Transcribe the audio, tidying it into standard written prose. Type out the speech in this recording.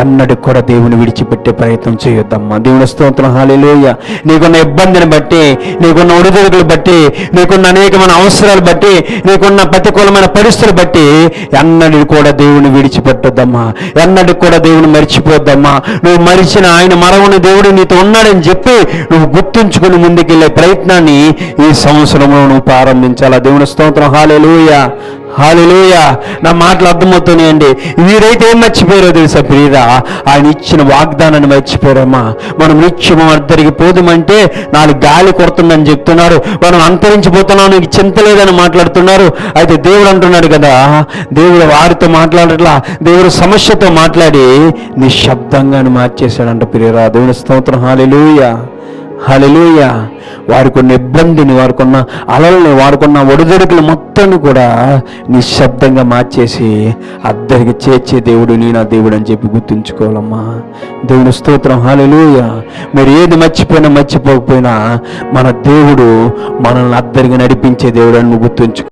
ఎన్నడూ కూడా దేవుని విడిచిపెట్టే ప్రయత్నం చేయొద్దమ్మా. దేవుని స్తోత్రం. హల్లెలూయా. నీకున్న ఇబ్బందిని బట్టి, నీకున్న ఒడిదుడుకులు బట్టి, నీకున్న అనేకమైన అవసరాలు బట్టి, నీకున్న ప్రతికూలమైన పరిస్థితులు బట్టి ఎన్నడూ కూడా దేవుని విడిచిపెట్టొద్దమ్మా. ఎన్నడూ కూడా దేవుని మర్చిపోద్దమ్మా. నువ్వు మరిచిన ఆయన మరవని దేవుడు నీతో ఉన్నాడని చెప్పి నువ్వు గుర్తుంచుకుని ముందుకెళ్ళే ప్రయత్నాన్ని ఈ సంవత్సరంలో నువ్వు ప్రారంభించాలా. దేవుని స్తోత్రం. హల్లెలూయా. హల్లెలూయా. నా మాటలు అర్థమవుతున్నాయండి. వీరైతే ఏం మర్చిపోయారో తెలుసా ప్రియురా? ఆయన ఇచ్చిన వాగ్దానాన్ని మర్చిపోయారమ్మా. మనం నిత్యము అద్దరికి పోదామంటే 4 గాలి కొడుతుందని చెప్తున్నారు. మనం అంతరించిపోతున్నాం, నీకు చింత లేదని మాట్లాడుతున్నారు. అయితే దేవుడు అంటున్నాడు కదా, దేవుడు వారితో మాట్లాడట్లా, దేవుడు సమస్యతో మాట్లాడి నిశ్శబ్దంగాను మార్చేశాడంట ప్రియురా. దేవుని స్తోత్రం. హల్లెలూయా. హల్లెలూయా. వారికున్న ఇబ్బందిని, వారికున్న అలల్ని, వారికున్న ఒడిదొడుకులు మొత్తాన్ని కూడా నిశ్శబ్దంగా మార్చేసి అద్దరికి చేర్చే దేవుడు నీ నా దేవుడు అని చెప్పి గుర్తుంచుకోవాలమ్మా. దేవుని స్తోత్రం. హల్లెలూయా. మీరు ఏది మర్చిపోయినా మర్చిపోకపోయినా మన దేవుడు మనల్ని అద్దరికి నడిపించే దేవుడు అని నువ్వు గుర్తుంచుకో.